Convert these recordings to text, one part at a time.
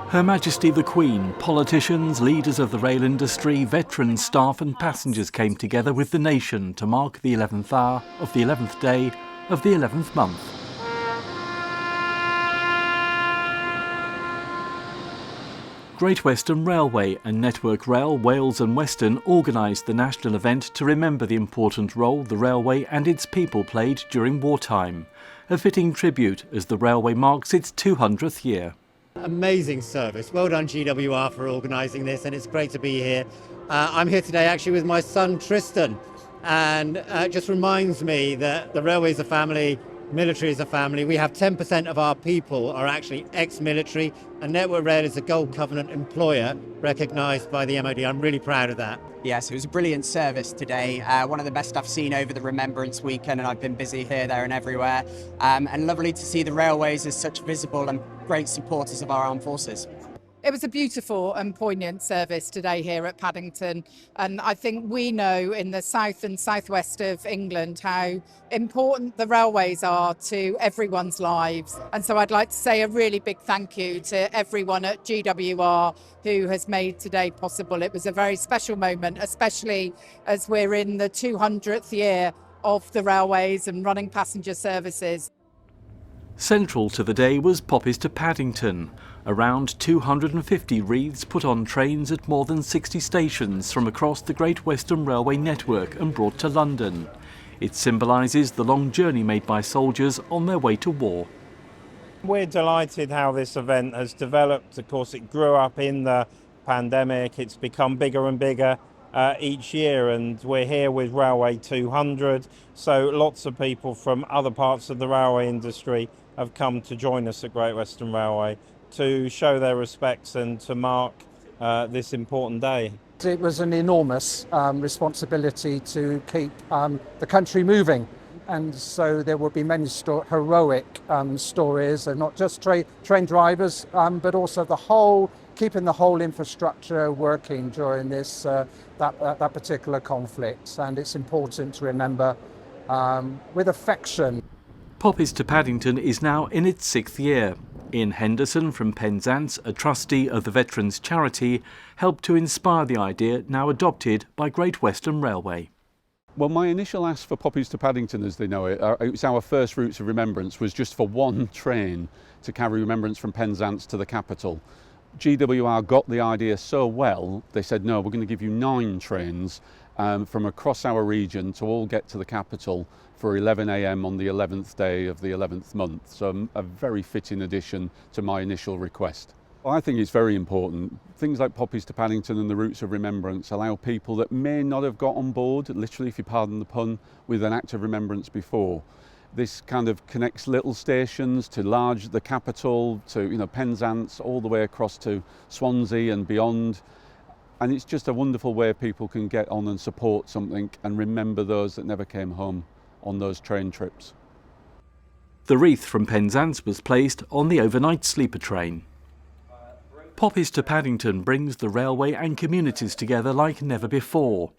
Her Majesty the Queen, politicians, leaders of the rail industry, veterans, staff and passengers came together with the nation to mark the 11th hour of the 11th day of the 11th month. Great Western Railway and Network Rail Wales and Western organised the national event to remember the important role the railway and its people played during wartime. A fitting tribute as the railway marks its 200th year. Amazing service. Well done GWR for organising this, and it's great to be here. I'm here today actually with my son Tristan, and it just reminds me that the railway is a family, military is a family. We have 10% of our people are actually ex-military, and Network Rail is a Gold Covenant employer recognised by the MOD. I'm really proud of that. Yes, it was a brilliant service today. One of the best I've seen over the Remembrance Weekend, and I've been busy here, there and everywhere. And lovely to see the railways as such visible and great supporters of our armed forces. It was a beautiful and poignant service today here at Paddington, and I think we know in the south and southwest of England how important the railways are to everyone's lives. And so I'd like to say a really big thank you to everyone at GWR who has made today possible. It was a very special moment, especially as we're in the 200th year of the railways and running passenger services. Central to the day was Poppies to Paddington. Around 250 wreaths put on trains at more than 60 stations from across the Great Western Railway network and brought to London. It symbolises the long journey made by soldiers on their way to war. We're delighted how this event has developed. Of course, it grew up in the pandemic. It's become bigger and bigger each year, and we're here with Railway 200. So lots of people from other parts of the railway industry have come to join us at Great Western Railway to show their respects and to mark this important day. It was an enormous responsibility to keep the country moving, and so there will be many heroic stories, and not just train drivers, but also keeping the whole infrastructure working during this that particular conflict, and it's important to remember with affection. Poppies to Paddington is now in its 6th year. Ian Henderson from Penzance, a trustee of the Veterans Charity, helped to inspire the idea now adopted by Great Western Railway. Well, my initial ask for Poppies to Paddington, as they know it, it was our first routes of remembrance, was just for one train to carry remembrance from Penzance to the capital. GWR got the idea so well, they said, no, we're going to give you 9 trains from across our region to all get to the capital for 11 a.m. on the 11th day of the 11th month. So a very fitting addition to my initial request. Well, I think it's very important. Things like Poppies to Paddington and the Routes of Remembrance allow people that may not have got on board, literally if you pardon the pun, with an act of remembrance before. This kind of connects little stations to the capital, to Penzance, all the way across to Swansea and beyond. And it's just a wonderful way people can get on and support something and remember those that never came home on those train trips. The wreath from Penzance was placed on the overnight sleeper train. Poppies to Paddington brings the railway and communities together like never before.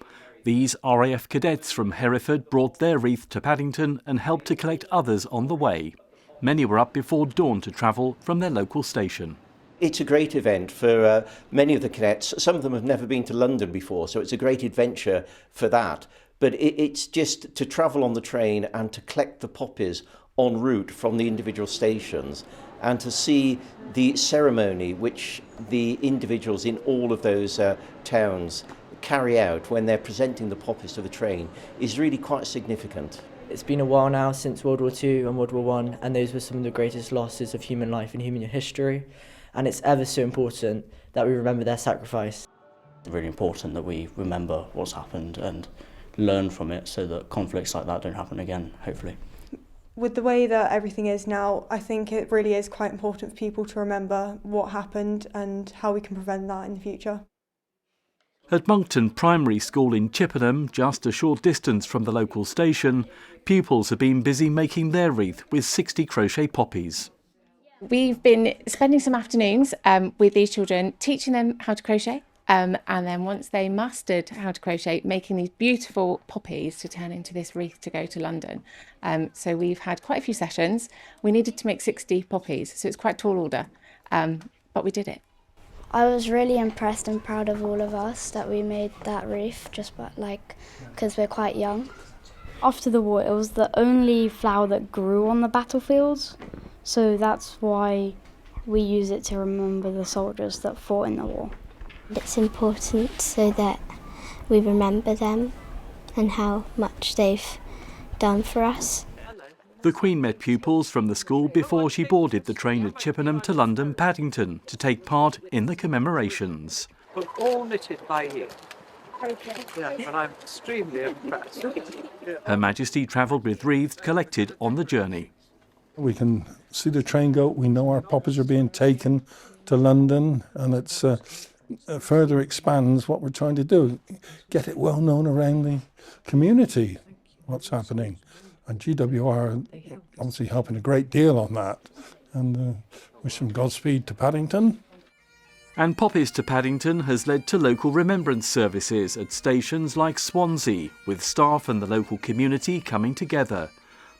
These RAF cadets from Hereford brought their wreath to Paddington and helped to collect others on the way. Many were up before dawn to travel from their local station. It's a great event for many of the cadets. Some of them have never been to London before, so it's a great adventure for that. But it's just to travel on the train and to collect the poppies en route from the individual stations and to see the ceremony which the individuals in all of those towns carry out when they're presenting the poppies to the train is really quite significant. It's been a while now since World War II and World War I, and those were some of the greatest losses of human life in human history. And it's ever so important that we remember their sacrifice. It's really important that we remember what's happened and learn from it so that conflicts like that don't happen again, hopefully. With the way that everything is now, I think it really is quite important for people to remember what happened and how we can prevent that in the future. At Monkton Primary School in Chippenham, just a short distance from the local station, pupils have been busy making their wreath with 60 crochet poppies. We've been spending some afternoons with these children, teaching them how to crochet, and then once they mastered how to crochet, making these beautiful poppies to turn into this wreath to go to London. So we've had quite a few sessions. We needed to make 60 poppies, so it's quite a tall order, but we did it. I was really impressed and proud of all of us that we made that wreath, just because we're quite young. After the war, it was the only flower that grew on the battlefields, so that's why we use it to remember the soldiers that fought in the war. It's important so that we remember them and how much they've done for us. The Queen met pupils from the school before she boarded the train at Chippenham to London Paddington to take part in the commemorations. But all knitted by you. Yeah, and I'm extremely impressed. Her Majesty travelled with wreaths collected on the journey. We can see the train go, we know our poppies are being taken to London, and it's further expands what we're trying to do, get it well known around the community, what's happening. And GWR obviously helping a great deal on that, and wish them Godspeed to Paddington. And Poppies to Paddington has led to local remembrance services at stations like Swansea, with staff and the local community coming together.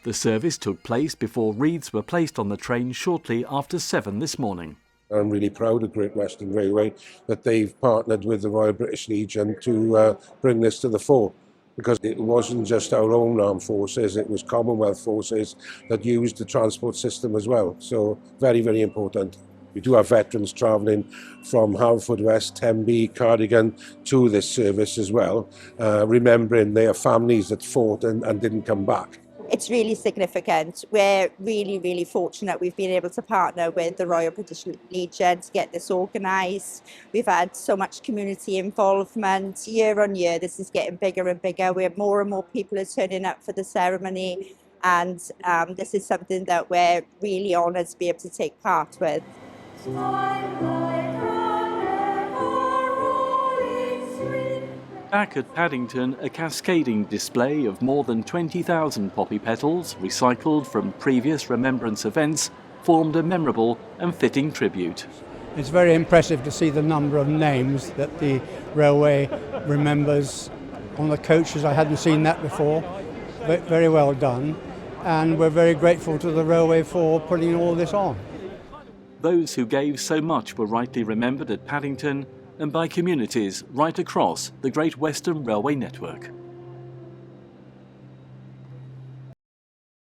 The service took place before wreaths were placed on the train shortly after 7 this morning. I'm really proud of Great Western Railway that they've partnered with the Royal British Legion to bring this to the fore. Because it wasn't just our own armed forces, it was Commonwealth forces that used the transport system as well. So very, very important. We do have veterans travelling from Haverfordwest, Tenby, Cardigan to this service as well, remembering their families that fought and didn't come back. It's really significant. We're really, really fortunate we've been able to partner with the Royal British Legion to get this organised. We've had so much community involvement. Year on year, this is getting bigger and bigger. We have more and more people are turning up for the ceremony, and this is something that we're really honoured to be able to take part with. Back at Paddington, a cascading display of more than 20,000 poppy petals, recycled from previous remembrance events, formed a memorable and fitting tribute. It's very impressive to see the number of names that the railway remembers on the coaches. I hadn't seen that before. Very well done. And we're very grateful to the railway for putting all this on. Those who gave so much were rightly remembered at Paddington and by communities right across the Great Western Railway network.